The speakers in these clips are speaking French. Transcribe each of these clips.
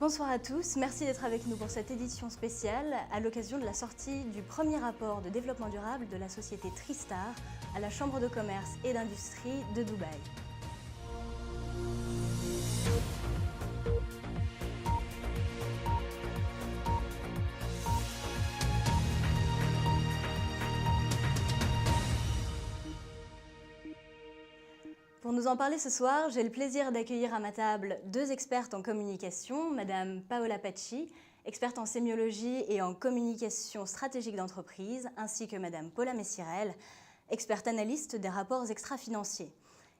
Bonsoir à tous, merci d'être avec nous pour cette édition spéciale à l'occasion de la sortie du premier rapport de développement durable de la société Tristar à la Chambre de commerce et d'industrie de Dubaï. Pour nous en parler ce soir, j'ai le plaisir d'accueillir à ma table deux expertes en communication, Madame Paola Pacci, experte en sémiologie et en communication stratégique d'entreprise, ainsi que Madame Paula Messirel, experte analyste des rapports extra-financiers.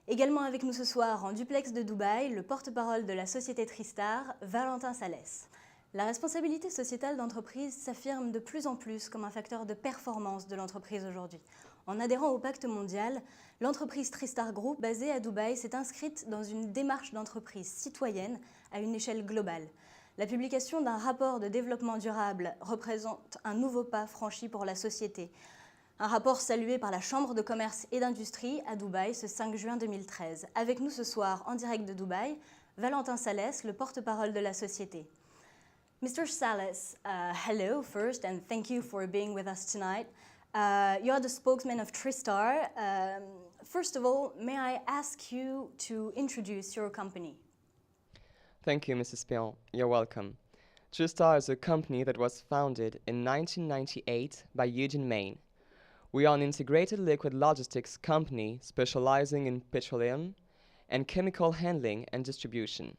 Également avec nous ce soir en duplex de Dubaï, le porte-parole de la société Tristar, Valentin Salès. La responsabilité sociétale d'entreprise s'affirme de plus en plus comme un facteur de performance de l'entreprise aujourd'hui. En adhérant au pacte mondial, l'entreprise Tristar Group, basée à Dubaï, s'est inscrite dans une démarche d'entreprise citoyenne à une échelle globale. La publication d'un rapport de développement durable représente un nouveau pas franchi pour la société. Un rapport salué par la Chambre de commerce et d'industrie à Dubaï ce 5 juin 2013. Avec nous ce soir, en direct de Dubaï, Valentin Salès, le porte-parole de la société. Mr. Salès, hello first, and thank you for being with us tonight. You are the spokesman of Tristar. First of all, may I ask you to introduce your company? Thank you, Mrs. Spill. You're welcome. Tristar is a company that was founded in 1998 by Eugene Main. We are an integrated liquid logistics company specializing in petroleum and chemical handling and distribution.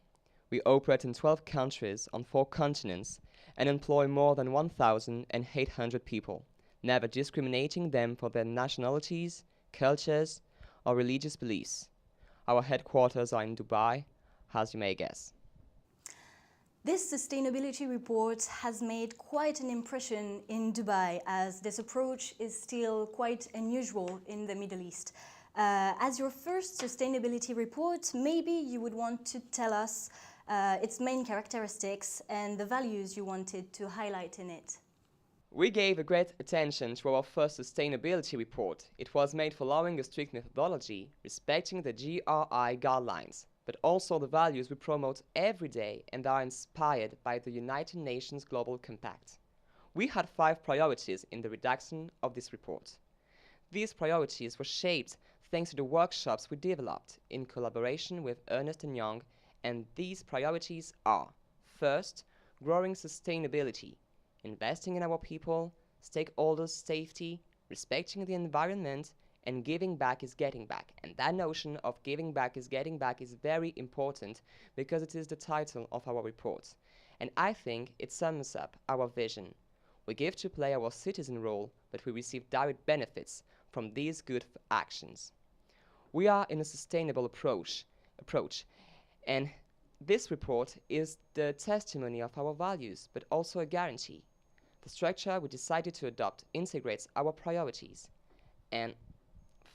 We operate in 12 countries on 4 continents and employ more than 1,800 people, never discriminating them for their nationalities, cultures, or religious beliefs. Our headquarters are in Dubai, as you may guess. This sustainability report has made quite an impression in Dubai, as this approach is still quite unusual in the Middle East. As your first sustainability report, maybe you would want to tell us its main characteristics and the values you wanted to highlight in it. We gave a great attention to our first sustainability report. It was made following a strict methodology, respecting the GRI guidelines, but also the values we promote every day and are inspired by the United Nations Global Compact. We had 5 priorities in the redaction of this report. These priorities were shaped thanks to the workshops we developed in collaboration with Ernst & Young, and these priorities are: first, growing sustainability, investing in our people, stakeholders' safety, respecting the environment, and giving back is getting back. And that notion of giving back is getting back is very important because it is the title of our report. And I think it sums up our vision. We give to play our citizen role, but we receive direct benefits from these good actions. We are in a sustainable approach, and this report is the testimony of our values, but also a guarantee. The structure we decided to adopt integrates our priorities. And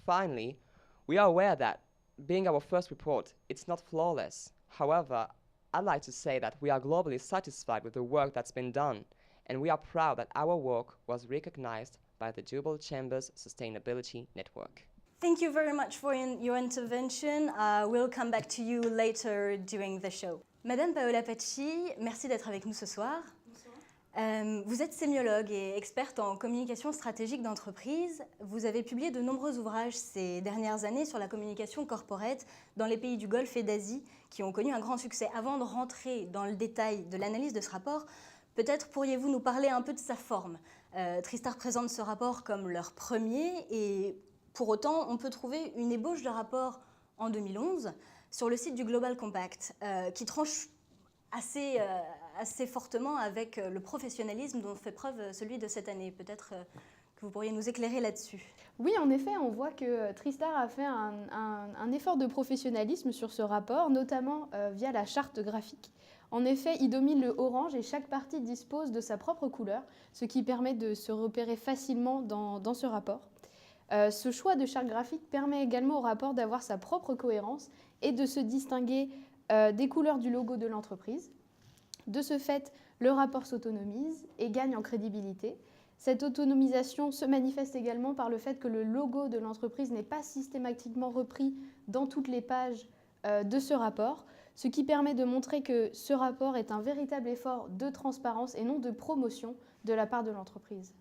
finally, we are aware that, being our first report, it's not flawless. However, I'd like to say that we are globally satisfied with the work that's been done, and we are proud that our work was recognized by the Dual Chambers Sustainability Network. Thank you very much for your intervention. We'll come back to you later during the show. Madame Paola Pacci, merci d'être avec nous ce soir. Bonsoir. Vous êtes sémiologue et experte en communication stratégique d'entreprise. Vous avez publié de nombreux ouvrages ces dernières années sur la communication corporate dans les pays du Golfe et d'Asie qui ont connu un grand succès. Avant de rentrer dans le détail de l'analyse de ce rapport, peut-être pourriez-vous nous parler un peu de sa forme. Tristar présente ce rapport comme leur premier et pour autant, on peut trouver une ébauche de rapport en 2011 sur le site du Global Compact qui tranche assez fortement avec le professionnalisme dont fait preuve celui de cette année. Peut-être que vous pourriez nous éclairer là-dessus. Oui, en effet, on voit que Tristar a fait un effort de professionnalisme sur ce rapport, notamment via la charte graphique. En effet, il domine le orange et chaque partie dispose de sa propre couleur, ce qui permet de se repérer facilement dans ce rapport. Ce choix de charte graphique permet également au rapport d'avoir sa propre cohérence et de se distinguer des couleurs du logo de l'entreprise. De ce fait, le rapport s'autonomise et gagne en crédibilité. Cette autonomisation se manifeste également par le fait que le logo de l'entreprise n'est pas systématiquement repris dans toutes les pages de ce rapport. ce qui permet de montrer que ce rapport est un véritable effort de transparence et non de promotion de la part de l'entreprise.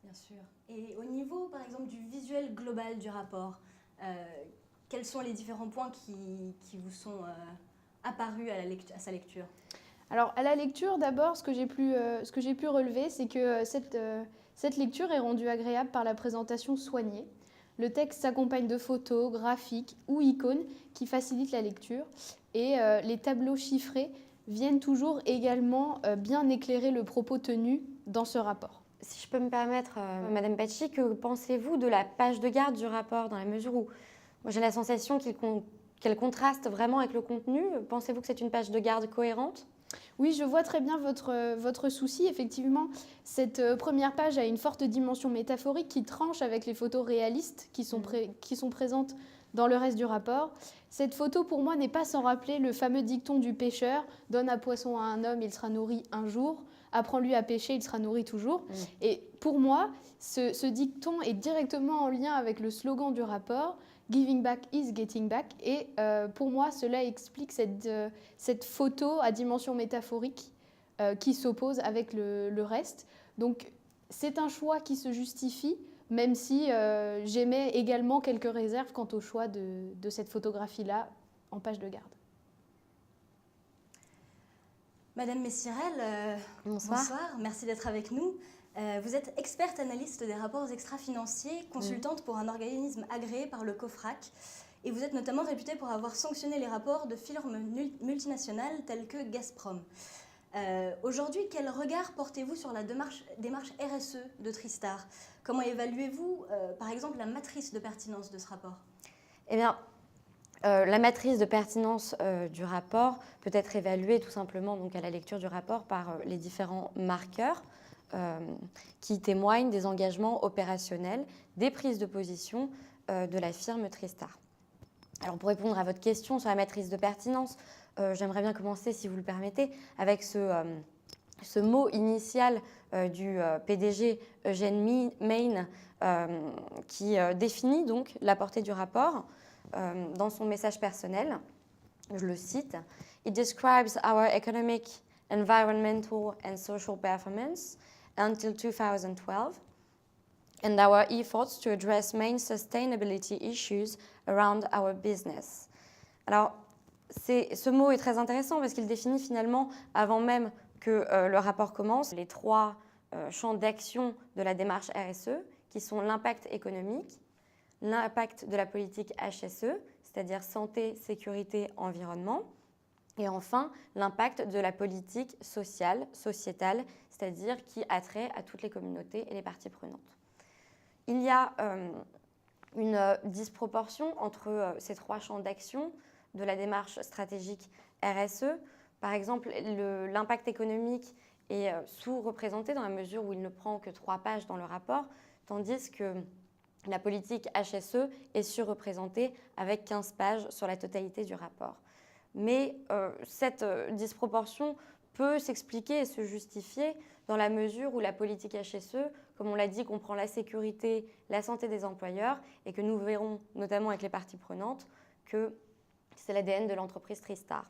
Bien sûr. Et au niveau, par exemple, du visuel global du rapport, quels sont les différents points qui vous sont apparus à sa lecture? Alors, à la lecture, d'abord, ce que j'ai pu relever, c'est que cette lecture est rendue agréable par la présentation soignée. Le texte s'accompagne de photos, graphiques ou icônes qui facilitent la lecture. Et les tableaux chiffrés viennent toujours également bien éclairer le propos tenu dans ce rapport. Si je peux me permettre, Madame Pecci, que pensez-vous de la page de garde du rapport, dans la mesure où moi, j'ai la sensation qu'elle contraste vraiment avec le contenu? Pensez-vous que c'est une page de garde cohérente? Oui, je vois très bien votre souci. Effectivement, cette première page a une forte dimension métaphorique qui tranche avec les photos réalistes qui sont présentes dans le reste du rapport. Cette photo, pour moi, n'est pas sans rappeler le fameux dicton du pêcheur « Donne un poisson à un homme, il sera nourri un jour. Apprends-lui à pêcher, il sera nourri toujours. » Et pour moi, ce dicton est directement en lien avec le slogan du rapport « Giving back is getting back ». Et pour moi, cela explique cette photo à dimension métaphorique qui s'oppose avec le reste. Donc, c'est un choix qui se justifie, même si j'émets également quelques réserves quant au choix de cette photographie-là en page de garde. Madame Messirel, Bonsoir. Merci d'être avec nous. Vous êtes experte analyste des rapports extra-financiers, consultante pour un organisme agréé par le COFRAC, et vous êtes notamment réputée pour avoir sanctionné les rapports de firmes multinationales telles que Gazprom. Aujourd'hui, quel regard portez-vous sur la démarche RSE de Tristar? Comment évaluez-vous, par exemple, la matrice de pertinence de ce rapport? Eh bien, la matrice de pertinence du rapport peut être évaluée tout simplement donc, à la lecture du rapport par les différents marqueurs qui témoignent des engagements opérationnels, des prises de position de la firme Tristar. Alors, pour répondre à votre question sur la matrice de pertinence, j'aimerais bien commencer, si vous le permettez, avec ce mot initial du PDG Eugène Main qui définit donc la portée du rapport dans son message personnel. Je le cite. It describes our economic, environmental and social performance until 2012 and our efforts to address main sustainability issues around our business. Alors, ce mot est très intéressant parce qu'il définit finalement, avant même que le rapport commence, les trois champs d'action de la démarche RSE, qui sont l'impact économique, l'impact de la politique HSE, c'est-à-dire santé, sécurité, environnement, et enfin l'impact de la politique sociale, sociétale, c'est-à-dire qui a trait à toutes les communautés et les parties prenantes. Il y a une disproportion entre ces trois champs d'action de la démarche stratégique RSE. Par exemple, l'impact économique est sous-représenté dans la mesure où il ne prend que 3 pages dans le rapport, tandis que la politique HSE est surreprésentée avec 15 pages sur la totalité du rapport. Mais cette disproportion peut s'expliquer et se justifier dans la mesure où la politique HSE, comme on l'a dit, comprend la sécurité, la santé des employeurs et que nous verrons notamment avec les parties prenantes que c'est l'ADN de l'entreprise Tristar.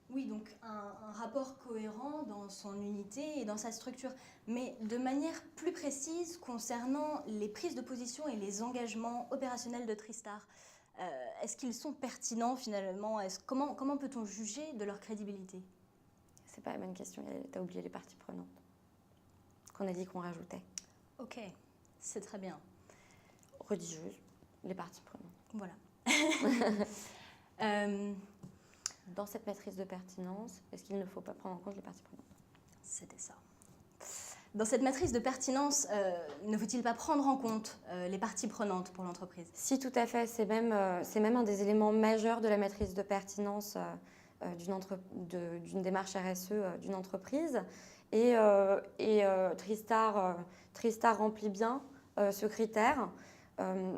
Oui, donc un rapport cohérent dans son unité et dans sa structure, mais de manière plus précise concernant les prises de position et les engagements opérationnels de Tristar. Est-ce qu'ils sont pertinents finalement? Comment peut-on juger de leur crédibilité? C'est pas la bonne question, tu as oublié les parties prenantes qu'on a dit qu'on rajoutait. Ok, c'est très bien. Religieuse, les parties prenantes. Voilà. Dans cette matrice de pertinence, est-ce qu'il ne faut pas prendre en compte les parties prenantes? C'était ça. Dans cette matrice de pertinence, ne faut-il pas prendre en compte les parties prenantes pour l'entreprise? Si, tout à fait. C'est même un des éléments majeurs de la matrice de pertinence d'une démarche RSE d'une entreprise. Et Tristar remplit bien ce critère.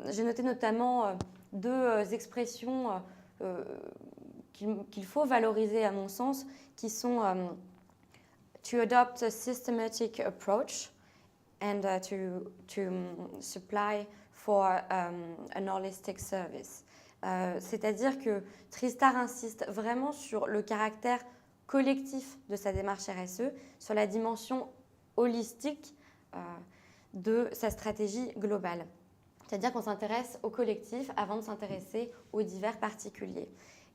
J'ai noté notamment 2 expressions qu'il faut valoriser à mon sens, qui sont to adopt a systematic approach and to supply for an holistic service. C'est-à-dire que Tristar insiste vraiment sur le caractère collectif de sa démarche RSE, sur la dimension holistique de sa stratégie globale. C'est-à-dire qu'on s'intéresse au collectif avant de s'intéresser aux divers particuliers.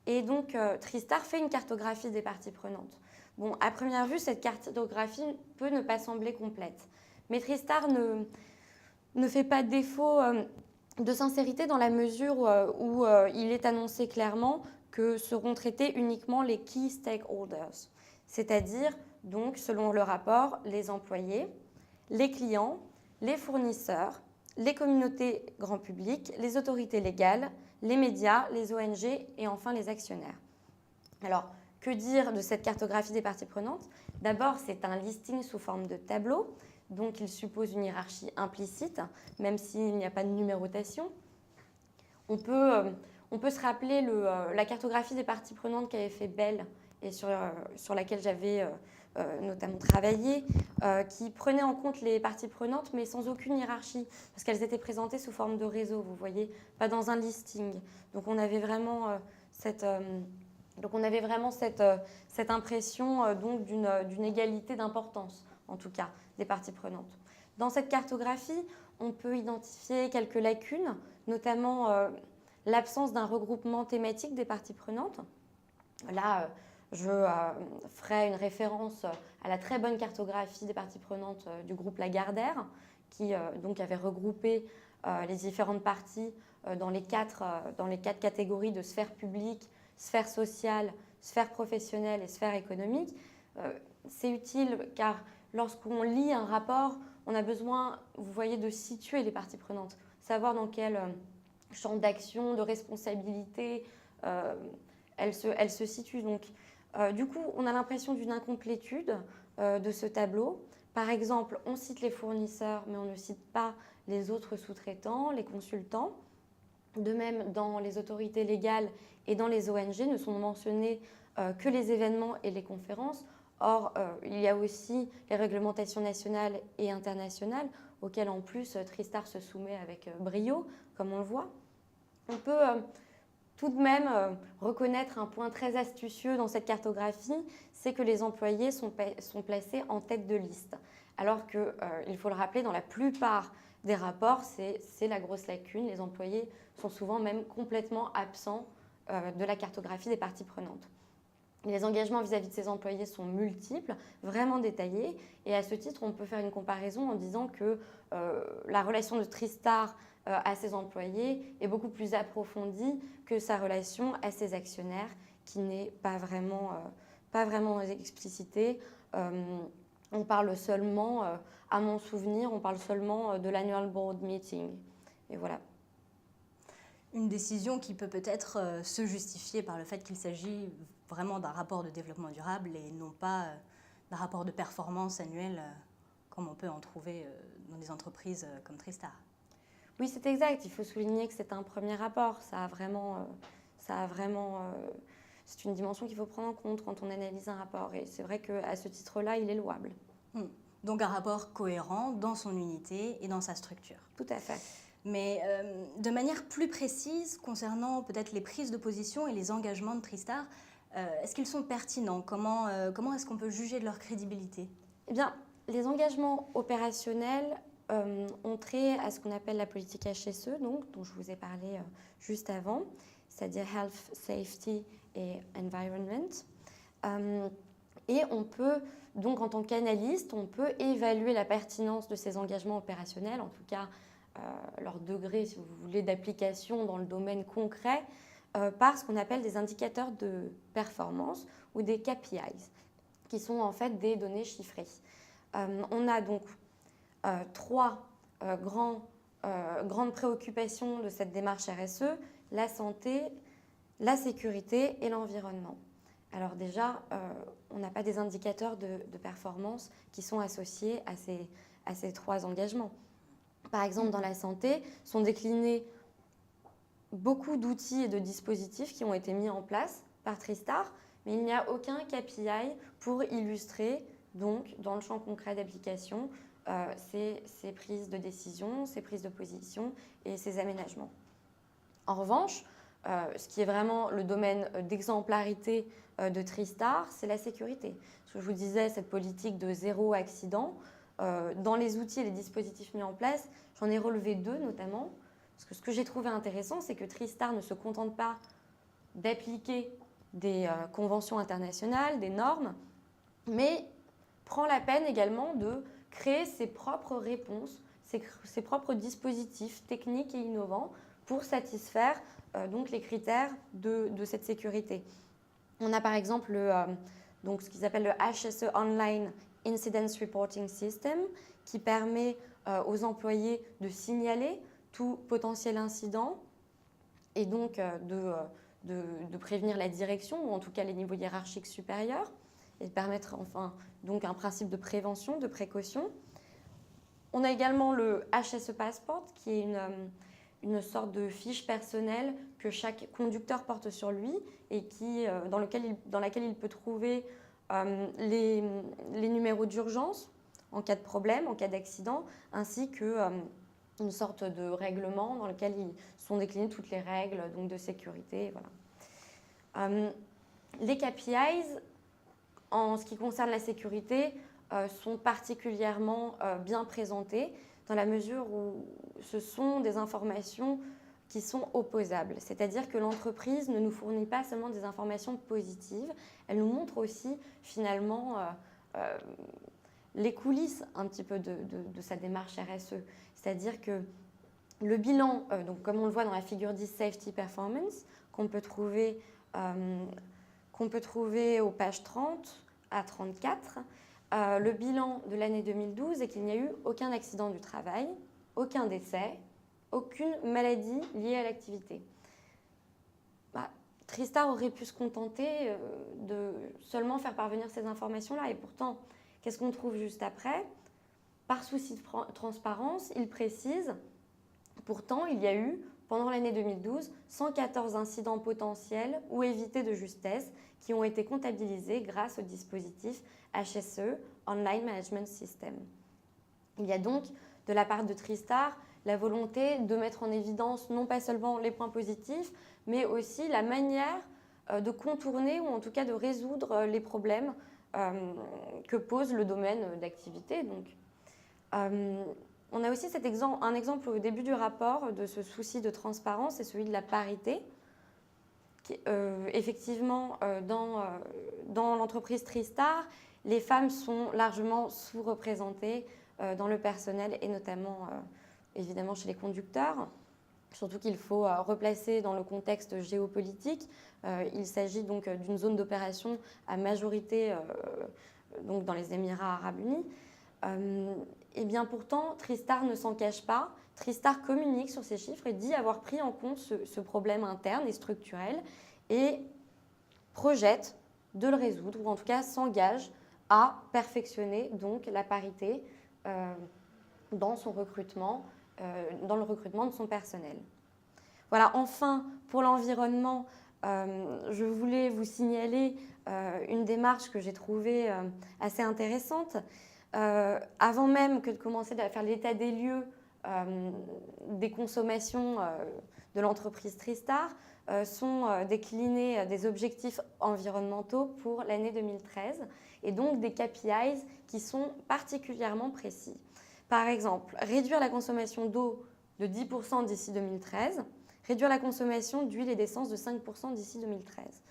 Et donc, Tristar fait une cartographie des parties prenantes. Bon, à première vue, cette cartographie peut ne pas sembler complète. Mais Tristar ne fait pas défaut de sincérité dans la mesure où il est annoncé clairement que seront traités uniquement les key stakeholders, c'est-à-dire, donc, selon le rapport, les employés, les clients, les fournisseurs, les communautés grand public, les autorités légales, les médias, les ONG et enfin les actionnaires. Alors, que dire de cette cartographie des parties prenantes? D'abord, c'est un listing sous forme de tableau, donc il suppose une hiérarchie implicite, même s'il n'y a pas de numérotation. On peut se rappeler la cartographie des parties prenantes qu'avait fait Bell et sur laquelle j'avais notamment travaillé, qui prenait en compte les parties prenantes, mais sans aucune hiérarchie, parce qu'elles étaient présentées sous forme de réseau, vous voyez, pas dans un listing. Donc on avait vraiment cette impression donc d'une égalité d'importance, en tout cas, des parties prenantes. Dans cette cartographie, on peut identifier quelques lacunes, notamment l'absence d'un regroupement thématique des parties prenantes. Là, je ferai une référence à la très bonne cartographie des parties prenantes du groupe Lagardère, qui donc avait regroupé les différentes parties dans les quatre catégories de sphère publique, sphère sociale, sphère professionnelle et sphère économique. C'est utile car lorsqu'on lit un rapport, on a besoin, vous voyez, de situer les parties prenantes, savoir dans quel champ d'action, de responsabilité elles se situent. Donc, du coup, on a l'impression d'une incomplétude de ce tableau. Par exemple, on cite les fournisseurs, mais on ne cite pas les autres sous-traitants, les consultants. De même, dans les autorités légales et dans les ONG, ne sont mentionnés que les événements et les conférences. Or, il y a aussi les réglementations nationales et internationales, auxquelles en plus Tristar se soumet avec brio, comme on le voit. On peut tout de même reconnaître un point très astucieux dans cette cartographie, c'est que les employés sont placés en tête de liste. Alors qu'il faut le rappeler, dans la plupart des rapports, c'est la grosse lacune. Les employés sont souvent même complètement absents de la cartographie des parties prenantes. Les engagements vis-à-vis de ces employés sont multiples, vraiment détaillés. Et à ce titre, on peut faire une comparaison en disant que la relation de Tristar à ses employés est beaucoup plus approfondie que sa relation à ses actionnaires, qui n'est pas vraiment explicitée. On parle seulement, à mon souvenir, de l'annual board meeting. Et voilà. Une décision qui peut peut-être se justifier par le fait qu'il s'agit vraiment d'un rapport de développement durable et non pas d'un rapport de performance annuel comme on peut en trouver dans des entreprises comme Tristar. Oui, c'est exact. Il faut souligner que c'est un premier rapport. C'est une dimension qu'il faut prendre en compte quand on analyse un rapport. Et c'est vrai qu'à ce titre-là, il est louable. Donc un rapport cohérent dans son unité et dans sa structure. Tout à fait. Mais de manière plus précise, concernant peut-être les prises de position et les engagements de Tristar, est-ce qu'ils sont pertinents? Comment est-ce qu'on peut juger de leur crédibilité? Eh bien, les engagements opérationnels ont trait à ce qu'on appelle la politique HSE, donc, dont je vous ai parlé juste avant, c'est-à-dire Health, Safety et Environment. Et on peut, donc en tant qu'analyste, on peut évaluer la pertinence de ces engagements opérationnels, en tout cas leur degré, si vous voulez, d'application dans le domaine concret, par ce qu'on appelle des indicateurs de performance ou des KPIs, qui sont en fait des données chiffrées. On a donc trois grandes préoccupations de cette démarche RSE, la santé, la sécurité et l'environnement. Alors déjà, on n'a pas des indicateurs de performance qui sont associés à ces trois engagements. Par exemple, dans la santé, sont déclinés beaucoup d'outils et de dispositifs qui ont été mis en place par Tristar, mais il n'y a aucun KPI pour illustrer, donc, dans le champ concret d'application, ces prises de décision, ces prises de position et ces aménagements. En revanche, ce qui est vraiment le domaine d'exemplarité de Tristar, c'est la sécurité. Ce que je vous disais, cette politique de zéro accident, dans les outils et les dispositifs mis en place, j'en ai relevé 2 notamment. Parce que ce que j'ai trouvé intéressant, c'est que Tristar ne se contente pas d'appliquer des conventions internationales, des normes, mais prend la peine également de créer ses propres réponses, ses propres dispositifs techniques et innovants pour satisfaire donc les critères de cette sécurité. On a par exemple donc ce qu'ils appellent le HSE Online Incidence Reporting System, qui permet aux employés de signaler tout potentiel incident et donc de prévenir la direction, ou en tout cas les niveaux hiérarchiques supérieurs, et de permettre enfin donc un principe de prévention, de précaution. On a également le HSE Passport, qui est une sorte de fiche personnelle que chaque conducteur porte sur lui et dans laquelle il peut trouver les numéros d'urgence en cas de problème, en cas d'accident, ainsi qu'une sorte de règlement dans lequel sont déclinées toutes les règles donc de sécurité. Voilà. Les KPIs, en ce qui concerne la sécurité, sont particulièrement bien présentés dans la mesure où ce sont des informations qui sont opposables. C'est-à-dire que l'entreprise ne nous fournit pas seulement des informations positives, elle nous montre aussi finalement les coulisses un petit peu de sa démarche RSE. C'est-à-dire que le bilan, donc comme on le voit dans la figure 10 Safety Performance, qu'on peut trouver aux pages 30 à 34, le bilan de l'année 2012 est qu'il n'y a eu aucun accident du travail, aucun décès, aucune maladie liée à l'activité. Tristar aurait pu se contenter de seulement faire parvenir ces informations-là. Et pourtant, qu'est-ce qu'on trouve juste après ? Par souci de transparence, il précise, pourtant, il y a eu, pendant l'année 2012, 114 incidents potentiels ou évités de justesse qui ont été comptabilisés grâce au dispositif HSE, Online Management System. Il y a donc, de la part de Tristar, la volonté de mettre en évidence non pas seulement les points positifs, mais aussi la manière de contourner ou en tout cas de résoudre les problèmes que pose le domaine d'activité. Donc, on a aussi un exemple au début du rapport de ce souci de transparence, c'est celui de la parité. Effectivement, dans l'entreprise Tristar, les femmes sont largement sous-représentées dans le personnel et notamment évidemment chez les conducteurs. Surtout qu'il faut replacer dans le contexte géopolitique. Il s'agit donc d'une zone d'opération à majorité donc dans les Émirats arabes unis. Et bien pourtant, Tristar ne s'en cache pas. Tristar communique sur ces chiffres et dit avoir pris en compte ce problème interne et structurel et projette de le résoudre, ou en tout cas s'engage à perfectionner donc la parité dans son recrutement, dans le recrutement de son personnel. Voilà, enfin, pour l'environnement, je voulais vous signaler une démarche que j'ai trouvée assez intéressante. Avant même que de commencer à faire l'état des lieux des consommations de l'entreprise Tristar, sont déclinés des objectifs environnementaux pour l'année 2013 et donc des KPIs qui sont particulièrement précis. Par exemple, réduire la consommation d'eau de 10% d'ici 2013, réduire la consommation d'huile et d'essence de 5% d'ici 2013.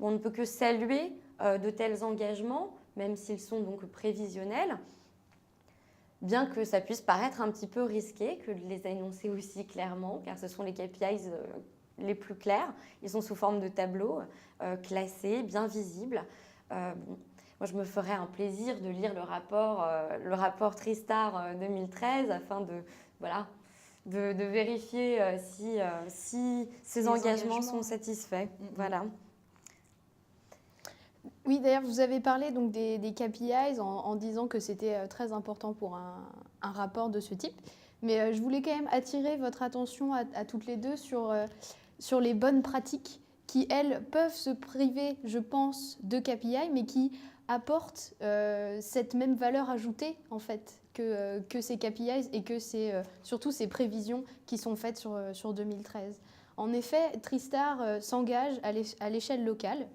Bon, on ne peut que saluer de tels engagements, même s'ils sont donc prévisionnels, bien que ça puisse paraître un petit peu risqué que de les énoncer aussi clairement, car ce sont les KPIs les plus clairs. Ils sont sous forme de tableaux classés, bien visibles. Moi, je me ferais un plaisir de lire le rapport Tristar 2013 afin de vérifier si ces engagements sont satisfaits. Voilà. Oui, d'ailleurs, vous avez parlé donc des KPIs en disant que c'était très important pour un rapport de ce type. Mais je voulais quand même attirer votre attention à toutes les deux sur les bonnes pratiques qui, elles, peuvent se priver, je pense, de KPI, mais qui apportent cette même valeur ajoutée, en fait, que ces KPIs et que surtout ces prévisions qui sont faites sur 2013. En effet, Tristar s'engage à l'échelle locale,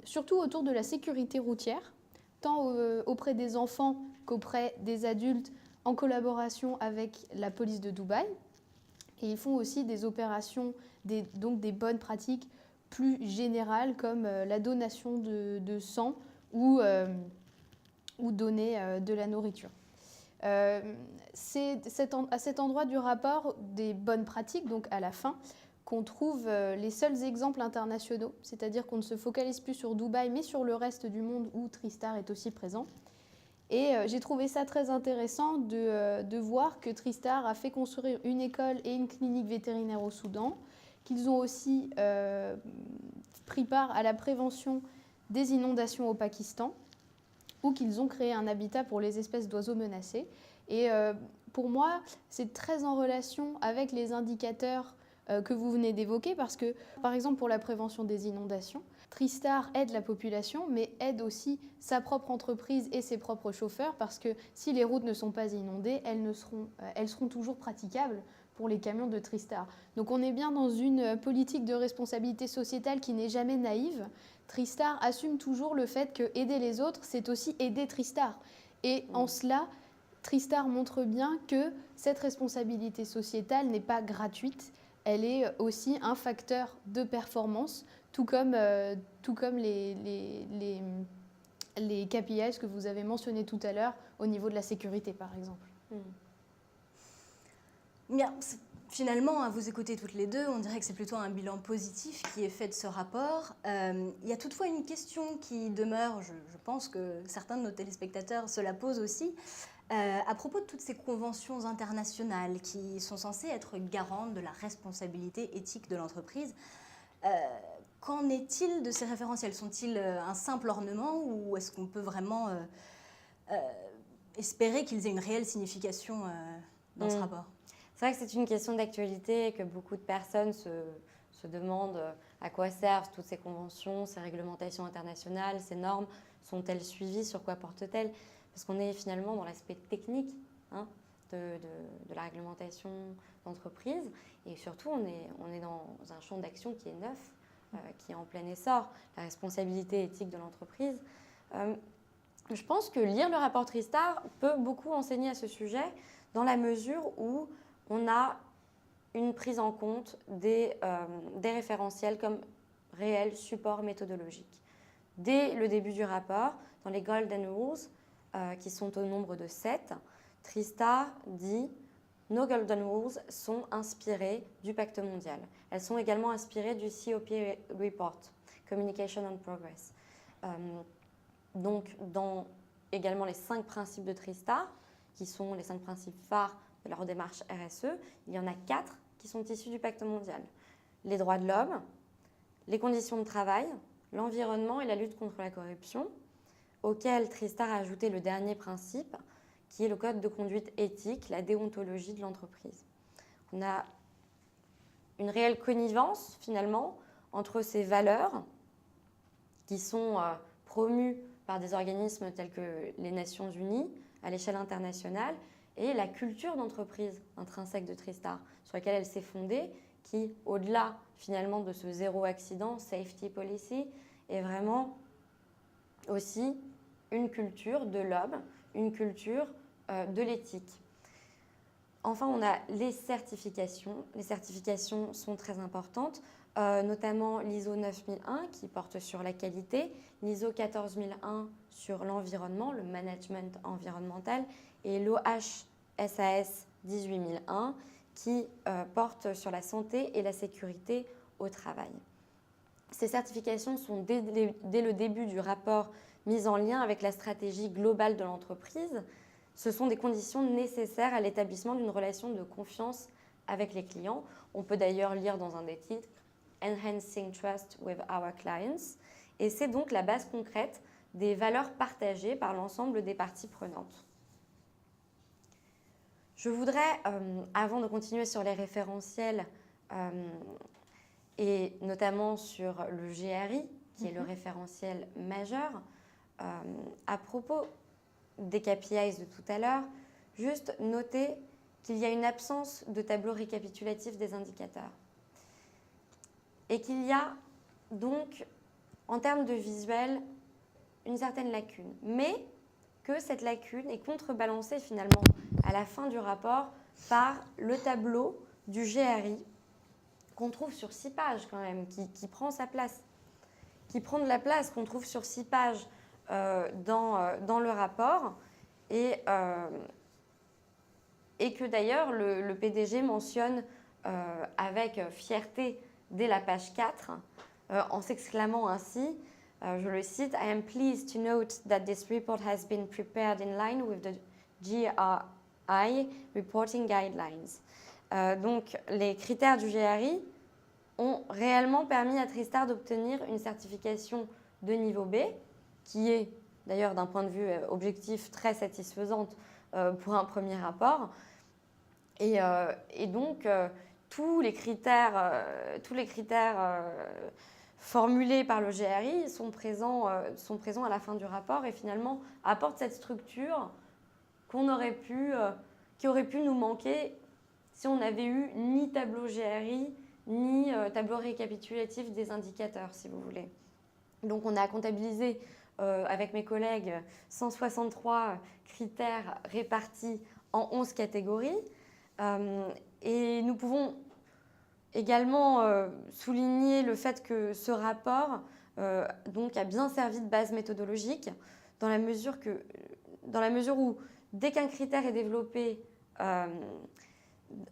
surtout autour de la sécurité routière, tant auprès des enfants qu'auprès des adultes, en collaboration avec la police de Dubaï. Et ils font aussi des opérations, donc des bonnes pratiques plus générales, comme la donation de sang ou donner de la nourriture. C'est à cet endroit du rapport des bonnes pratiques, donc à la fin, qu'on trouve les seuls exemples internationaux, c'est-à-dire qu'on ne se focalise plus sur Dubaï, mais sur le reste du monde où Tristar est aussi présent. Et j'ai trouvé ça très intéressant de voir que Tristar a fait construire une école et une clinique vétérinaire au Soudan, qu'ils ont aussi pris part à la prévention des inondations au Pakistan, ou qu'ils ont créé un habitat pour les espèces d'oiseaux menacés. Et pour moi, c'est très en relation avec les indicateurs que vous venez d'évoquer, parce que, par exemple, pour la prévention des inondations, Tristar aide la population, mais aide aussi sa propre entreprise et ses propres chauffeurs, parce que si les routes ne sont pas inondées, elles seront toujours praticables pour les camions de Tristar. Donc on est bien dans une politique de responsabilité sociétale qui n'est jamais naïve. Tristar assume toujours le fait que aider les autres, c'est aussi aider Tristar. Et en cela, Tristar montre bien que cette responsabilité sociétale n'est pas gratuite, elle est aussi un facteur de performance, tout comme les KPIs que vous avez mentionnés tout à l'heure au niveau de la sécurité, par exemple. Bien, finalement, à vous écouter toutes les deux, on dirait que c'est plutôt un bilan positif qui est fait de ce rapport. Il y a toutefois une question qui demeure, je pense que certains de nos téléspectateurs se la posent aussi, à propos de toutes ces conventions internationales qui sont censées être garantes de la responsabilité éthique de l'entreprise. Qu'en est-il de ces référentiels? Sont-ils un simple ornement ou est-ce qu'on peut vraiment espérer qu'ils aient une réelle signification dans ce rapport? C'est vrai que c'est une question d'actualité et que beaucoup de personnes se demandent à quoi servent toutes ces conventions, ces réglementations internationales, ces normes. Sont-elles suivies? Sur quoi portent-elles? Parce qu'on est finalement dans l'aspect technique de la réglementation d'entreprise. Et surtout, on est dans un champ d'action qui est neuf, qui est en plein essor, la responsabilité éthique de l'entreprise. Je pense que lire le rapport Tristar peut beaucoup enseigner à ce sujet dans la mesure où on a une prise en compte des référentiels comme réels supports méthodologiques. Dès le début du rapport, dans les Golden Rules, qui sont au nombre de 7, Tristar dit « Nos Golden Rules sont inspirées du Pacte mondial. Elles sont également inspirées du COP Report, Communication on Progress. » Donc, dans également les 5 principes de Tristar, qui sont les 5 principes phares de leur démarche RSE, il y en a 4 qui sont issus du Pacte mondial. Les droits de l'homme, les conditions de travail, l'environnement et la lutte contre la corruption, auquel Tristar a ajouté le dernier principe, qui est le code de conduite éthique, la déontologie de l'entreprise. On a une réelle connivence, finalement, entre ces valeurs qui sont promues par des organismes tels que les Nations Unies à l'échelle internationale et la culture d'entreprise intrinsèque de Tristar, sur laquelle elle s'est fondée, qui, au-delà finalement de ce zéro accident, safety policy, est vraiment aussi une culture de l'homme, une culture de l'éthique. Enfin, on a les certifications. Les certifications sont très importantes, notamment l'ISO 9001 qui porte sur la qualité, l'ISO 14001 sur l'environnement, le management environnemental, et l'OHSAS 18001 qui porte sur la santé et la sécurité au travail. Ces certifications sont dès le début du rapport mises en lien avec la stratégie globale de l'entreprise. Ce sont des conditions nécessaires à l'établissement d'une relation de confiance avec les clients. On peut d'ailleurs lire dans un des titres « Enhancing Trust with Our Clients » et c'est donc la base concrète des valeurs partagées par l'ensemble des parties prenantes. Je voudrais, avant de continuer sur les référentiels et notamment sur le GRI, qui est le référentiel majeur, à propos des KPIs de tout à l'heure, juste noter qu'il y a une absence de tableau récapitulatif des indicateurs. et qu'il y a donc, en termes de visuel, une certaine lacune. Mais que cette lacune est contrebalancée finalement à la fin du rapport par le tableau du GRI qu'on trouve sur 6 pages quand même, qui prend sa place, qui prend de la place, qu'on trouve sur 6 pages dans le rapport et que d'ailleurs le PDG mentionne avec fierté dès la page 4 en s'exclamant ainsi, je le cite, I am pleased to note that this report has been prepared in line with the GRI reporting guidelines. Donc, les critères du GRI ont réellement permis à Tristar d'obtenir une certification de niveau B, qui est d'ailleurs d'un point de vue objectif très satisfaisante pour un premier rapport. Et donc, tous les critères formulés par le GRI sont présents à la fin du rapport et finalement apportent cette structure qui aurait pu nous manquer si on n'avait eu ni tableau GRI, ni tableau récapitulatif des indicateurs, si vous voulez. Donc on a comptabilisé avec mes collègues 163 critères répartis en 11 catégories. Et nous pouvons également souligner le fait que ce rapport donc a bien servi de base méthodologique dans la mesure où dès qu'un critère est développé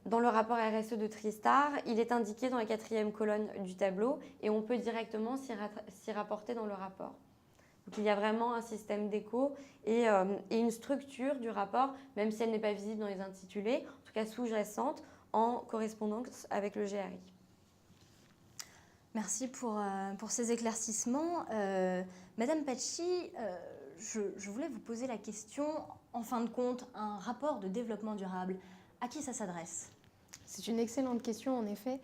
dans le rapport RSE de Tristar, il est indiqué dans la 4e colonne du tableau et on peut directement s'y rapporter dans le rapport. Donc il y a vraiment un système d'écho et une structure du rapport, même si elle n'est pas visible dans les intitulés, en tout cas sous-jacente, en correspondance avec le GRI. Merci pour ces éclaircissements. Madame Pacci, je voulais vous poser la question, en fin de compte, un rapport de développement durable, à qui ça s'adresse ? C'est une excellente question, en effet.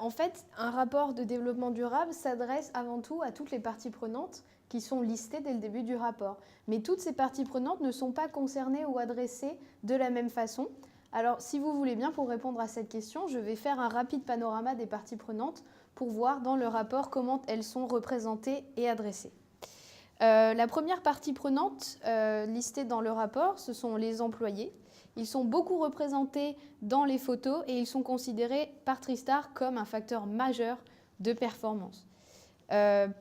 En fait, un rapport de développement durable s'adresse avant tout à toutes les parties prenantes qui sont listées dès le début du rapport. Mais toutes ces parties prenantes ne sont pas concernées ou adressées de la même façon. Alors, si vous voulez bien, pour répondre à cette question, je vais faire un rapide panorama des parties prenantes pour voir dans le rapport comment elles sont représentées et adressées. La première partie prenante listée dans le rapport, ce sont les employés. Ils sont beaucoup représentés dans les photos et ils sont considérés par Tristar comme un facteur majeur de performance.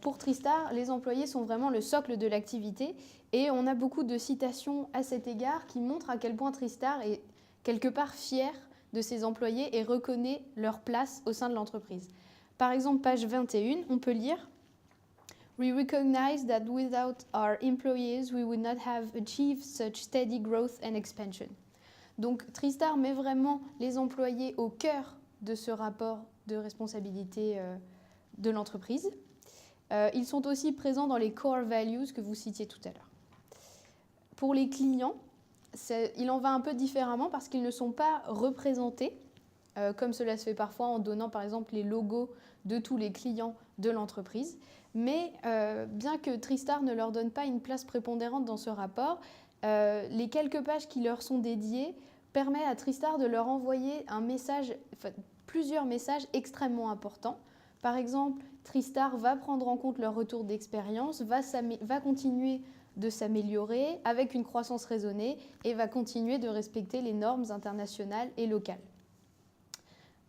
Pour Tristar, les employés sont vraiment le socle de l'activité et on a beaucoup de citations à cet égard qui montrent à quel point Tristar est quelque part fier de ses employés et reconnaît leur place au sein de l'entreprise. Par exemple, page 21, on peut lire « We recognize that without our employees, we would not have achieved such steady growth and expansion. » Donc, Tristar met vraiment les employés au cœur de ce rapport de responsabilité de l'entreprise. Ils sont aussi présents dans les core values que vous citiez tout à l'heure. Pour les clients, il en va un peu différemment parce qu'ils ne sont pas représentés, comme cela se fait parfois en donnant par exemple les logos de tous les clients de l'entreprise. Mais bien que Tristar ne leur donne pas une place prépondérante dans ce rapport, les quelques pages qui leur sont dédiées permettent à Tristar de leur envoyer plusieurs messages extrêmement importants. Par exemple, Tristar va prendre en compte leur retour d'expérience, va continuer de s'améliorer avec une croissance raisonnée et va continuer de respecter les normes internationales et locales.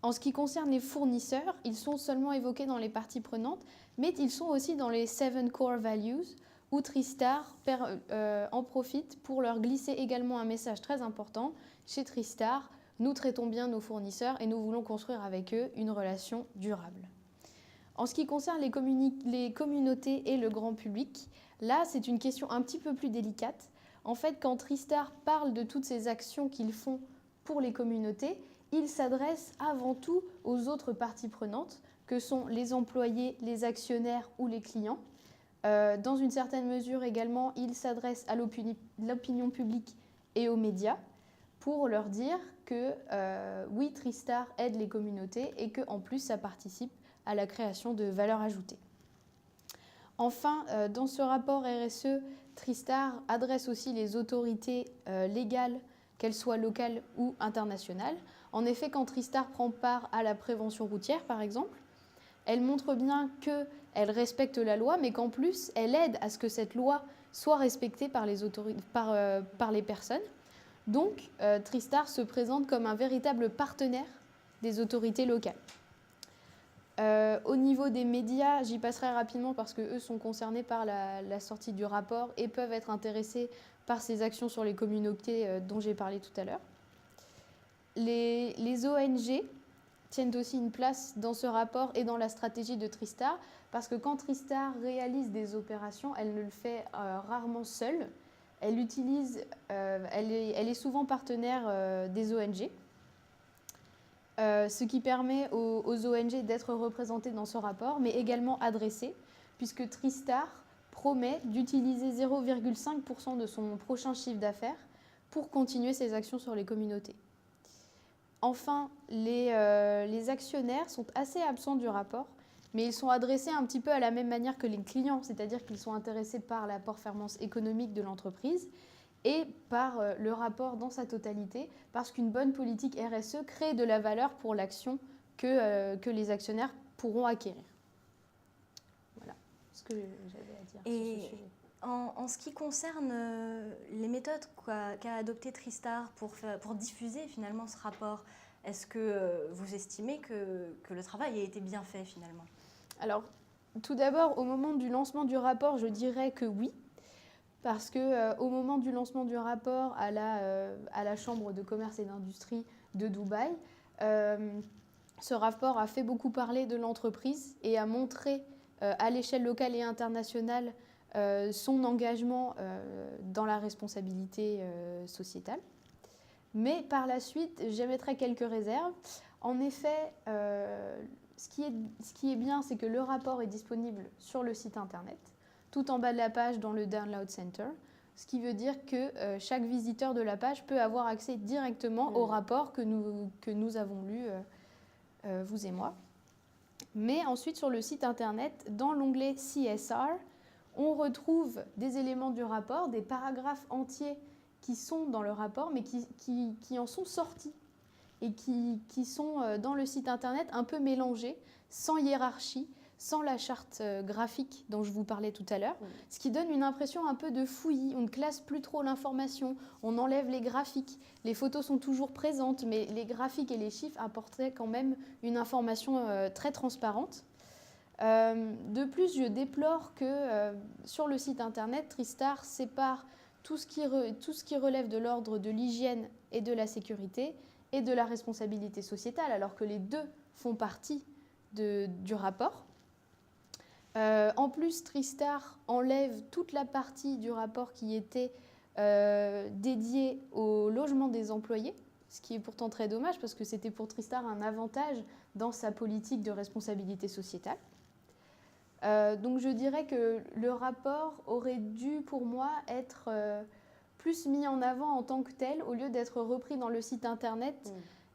En ce qui concerne les fournisseurs, ils sont seulement évoqués dans les parties prenantes, mais ils sont aussi dans les 7 core values où Tristar en profite pour leur glisser également un message très important. Chez Tristar, nous traitons bien nos fournisseurs et nous voulons construire avec eux une relation durable. En ce qui concerne les communautés et le grand public, là, c'est une question un petit peu plus délicate. En fait, quand Tristar parle de toutes ces actions qu'ils font pour les communautés, il s'adresse avant tout aux autres parties prenantes, que sont les employés, les actionnaires ou les clients. Dans une certaine mesure également, il s'adresse à l'opinion publique et aux médias pour leur dire que oui, Tristar aide les communautés et qu'en plus, ça participe à la création de valeur ajoutée. Enfin, dans ce rapport RSE, Tristar adresse aussi les autorités légales, qu'elles soient locales ou internationales. En effet, quand Tristar prend part à la prévention routière, par exemple, Elle montre bien qu'elle respecte la loi, mais qu'en plus, elle aide à ce que cette loi soit respectée par les personnes. Donc, Tristar se présente comme un véritable partenaire des autorités locales. Au niveau des médias, j'y passerai rapidement parce qu'eux sont concernés par la sortie du rapport et peuvent être intéressés par ces actions sur les communautés dont j'ai parlé tout à l'heure. Les ONG tiennent aussi une place dans ce rapport et dans la stratégie de Tristar, parce que quand Tristar réalise des opérations, elle ne le fait rarement seule. Elle est souvent partenaire des ONG, ce qui permet aux ONG d'être représentées dans ce rapport, mais également adressées, puisque Tristar promet d'utiliser 0,5% de son prochain chiffre d'affaires pour continuer ses actions sur les communautés. Enfin, les actionnaires sont assez absents du rapport, mais ils sont adressés un petit peu à la même manière que les clients, c'est-à-dire qu'ils sont intéressés par la performance économique de l'entreprise et par le rapport dans sa totalité, parce qu'une bonne politique RSE crée de la valeur pour l'action que les actionnaires pourront acquérir. Voilà ce que j'avais à dire sur ce sujet. En ce qui concerne les méthodes qu'a adoptées Tristar pour diffuser finalement ce rapport, est-ce que vous estimez que le travail a été bien fait finalement? Alors, tout d'abord, au moment du lancement du rapport, je dirais que oui, parce qu'au moment du lancement du rapport à la Chambre de commerce et d'industrie de Dubaï, ce rapport a fait beaucoup parler de l'entreprise et a montré à l'échelle locale et internationale son engagement dans la responsabilité sociétale. Mais par la suite, j'émettrai quelques réserves. En effet, ce qui est bien, c'est que le rapport est disponible sur le site internet, tout en bas de la page dans le Download Center, ce qui veut dire que chaque visiteur de la page peut avoir accès directement au rapport que nous avons lu, vous et moi. Mais ensuite, sur le site internet, dans l'onglet CSR, on retrouve des éléments du rapport, des paragraphes entiers qui sont dans le rapport, mais qui en sont sortis et qui sont dans le site internet un peu mélangés, sans hiérarchie, sans la charte graphique dont je vous parlais tout à l'heure, ce qui donne une impression un peu de fouillis. On ne classe plus trop l'information, on enlève les graphiques. Les photos sont toujours présentes, mais les graphiques et les chiffres apporteraient quand même une information très transparente. De plus, je déplore que sur le site internet, Tristar sépare tout ce qui relève de l'ordre de l'hygiène et de la sécurité et de la responsabilité sociétale, alors que les deux font partie du rapport. En plus, Tristar enlève toute la partie du rapport qui était dédiée au logement des employés, ce qui est pourtant très dommage parce que c'était pour Tristar un avantage dans sa politique de responsabilité sociétale. Donc je dirais que le rapport aurait dû pour moi être plus mis en avant en tant que tel au lieu d'être repris dans le site internet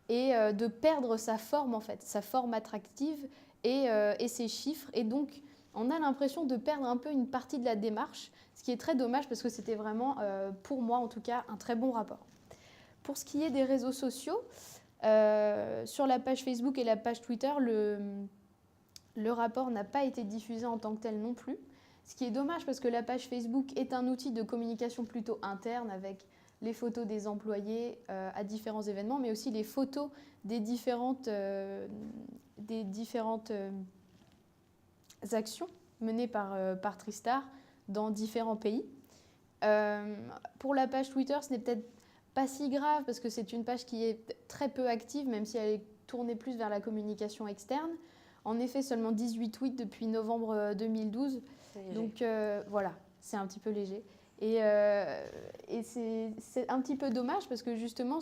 et de perdre sa forme en fait, sa forme attractive et ses chiffres. Et donc on a l'impression de perdre un peu une partie de la démarche, ce qui est très dommage parce que c'était vraiment, pour moi en tout cas, un très bon rapport. Pour ce qui est des réseaux sociaux, sur la page Facebook et la page Twitter, le rapport n'a pas été diffusé en tant que tel non plus, ce qui est dommage parce que la page Facebook est un outil de communication plutôt interne avec les photos des employés à différents événements, mais aussi les photos des différentes actions menées par Tristar dans différents pays. Pour la page Twitter, ce n'est peut-être pas si grave parce que c'est une page qui est très peu active, même si elle est tournée plus vers la communication externe. En effet, seulement 18 tweets depuis novembre 2012. Donc voilà, c'est un petit peu léger. Et c'est un petit peu dommage parce que justement,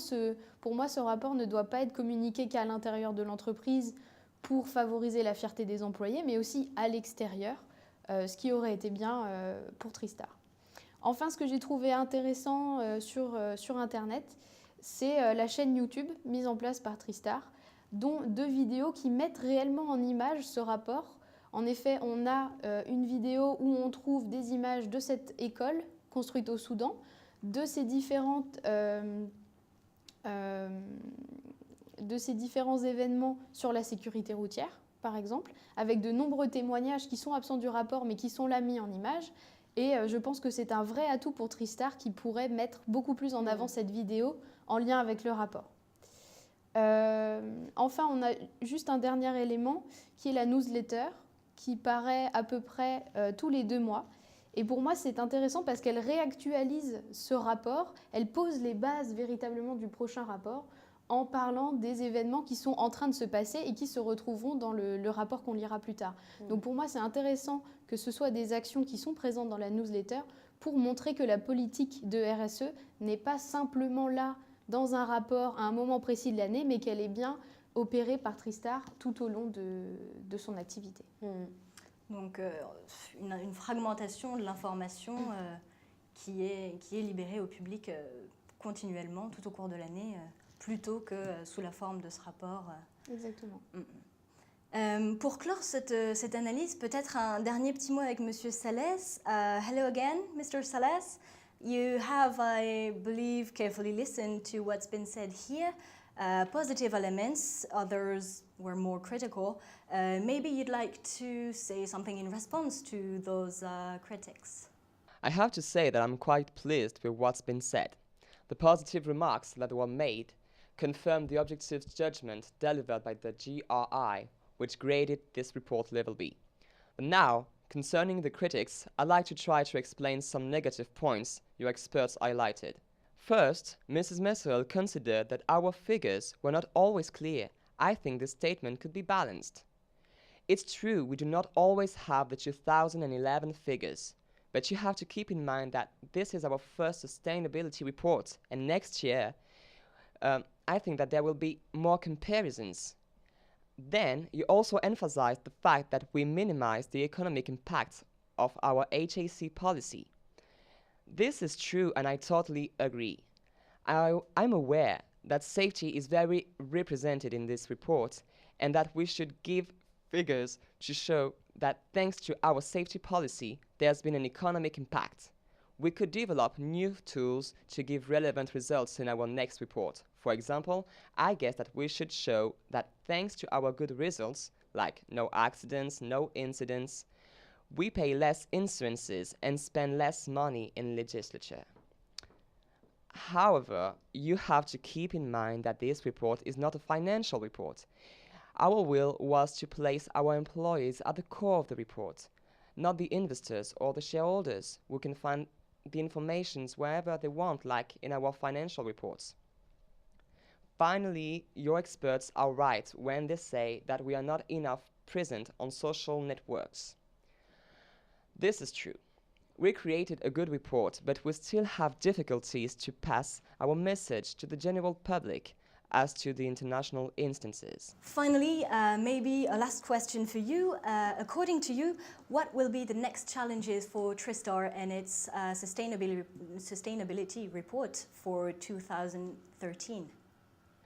pour moi, ce rapport ne doit pas être communiqué qu'à l'intérieur de l'entreprise pour favoriser la fierté des employés, mais aussi à l'extérieur, ce qui aurait été bien pour Tristar. Enfin, ce que j'ai trouvé intéressant sur Internet, c'est la chaîne YouTube mise en place par Tristar, dont 2 vidéos qui mettent réellement en image ce rapport. En effet, on a une vidéo où on trouve des images de cette école construite au Soudan, de ces différents événements sur la sécurité routière, par exemple, avec de nombreux témoignages qui sont absents du rapport mais qui sont là mis en image. Et je pense que c'est un vrai atout pour Tristar qui pourrait mettre beaucoup plus en avant cette vidéo en lien avec le rapport. Enfin, on a juste un dernier élément qui est la newsletter qui paraît à peu près tous les 2 mois. Et pour moi, c'est intéressant parce qu'elle réactualise ce rapport, elle pose les bases véritablement du prochain rapport en parlant des événements qui sont en train de se passer et qui se retrouveront dans le rapport qu'on lira plus tard. Donc pour moi, c'est intéressant que ce soit des actions qui sont présentes dans la newsletter pour montrer que la politique de RSE n'est pas simplement là dans un rapport à un moment précis de l'année, mais qu'elle est bien opérée par Tristar tout au long de son activité. Donc une fragmentation de l'information qui est libérée au public continuellement tout au cours de l'année, plutôt que sous la forme de ce rapport. Exactement. Pour clore cette analyse, peut-être un dernier petit mot avec Monsieur Salès. Hello again, Mr. Salès. You have, I believe, carefully listened to what's been said here. Positive elements, others were more critical. Maybe you'd like to say something in response to those critics. I have to say that I'm quite pleased with what's been said. The positive remarks that were made confirm the objective judgment delivered by the GRI, which graded this report level B. But now, concerning the critics, I'd like to try to explain some negative points your experts highlighted. First, Mrs. Messerl considered that our figures were not always clear. I think this statement could be balanced. It's true we do not always have the 2011 figures, but you have to keep in mind that this is our first sustainability report, and next year, I think that there will be more comparisons. Then, you also emphasized the fact that we minimize the economic impact of our HAC policy. This is true, and I totally agree. I'm aware that safety is very represented in this report, and that we should give figures to show that thanks to our safety policy, there's been an economic impact. We could develop new tools to give relevant results in our next report. For example, I guess that we should show that thanks to our good results, like no accidents, no incidents, we pay less insurances and spend less money in legislature. However, you have to keep in mind that this report is not a financial report. Our will was to place our employees at the core of the report, not the investors or the shareholders who can find the information wherever they want, like in our financial reports. Finally, your experts are right when they say that we are not enough present on social networks. This is true. We created a good report, but we still have difficulties to pass our message to the general public as to the international instances. Finally, maybe a last question for you. According to you, what will be the next challenges for Tristar and its sustainability report for 2013?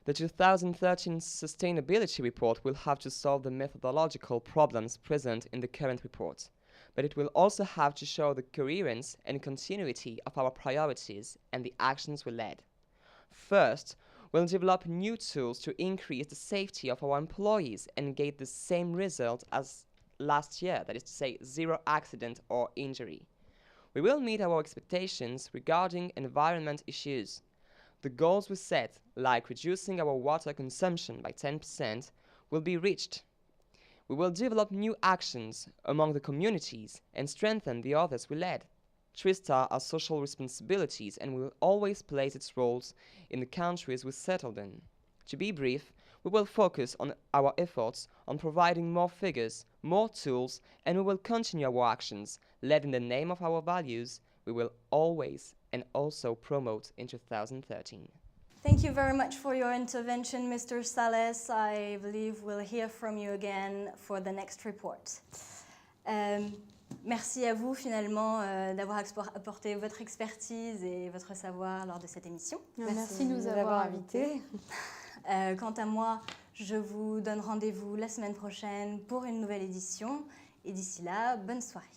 The 2013 Sustainability Report will have to solve the methodological problems present in the current report, but it will also have to show the coherence and continuity of our priorities and the actions we led. First, we'll develop new tools to increase the safety of our employees and get the same result as last year, that is to say, 0 accident or injury. We will meet our expectations regarding environment issues. The goals we set, like reducing our water consumption by 10%, will be reached. We will develop new actions among the communities and strengthen the others we led. Tristar has social responsibilities and will always play its roles in the countries we settled in. To be brief, we will focus on our efforts on providing more figures, more tools, and we will continue our actions, led in the name of our values, we will always and also promote in 2013. Thank you very much for your intervention, Mr. Salès. I believe we'll hear from you again for the next report. Merci à vous finalement d'avoir apporté votre expertise et votre savoir lors de cette émission. Merci de nous avoir invités. Quant à moi, je vous donne rendez-vous la semaine prochaine pour une nouvelle édition. Et d'ici là, bonne soirée.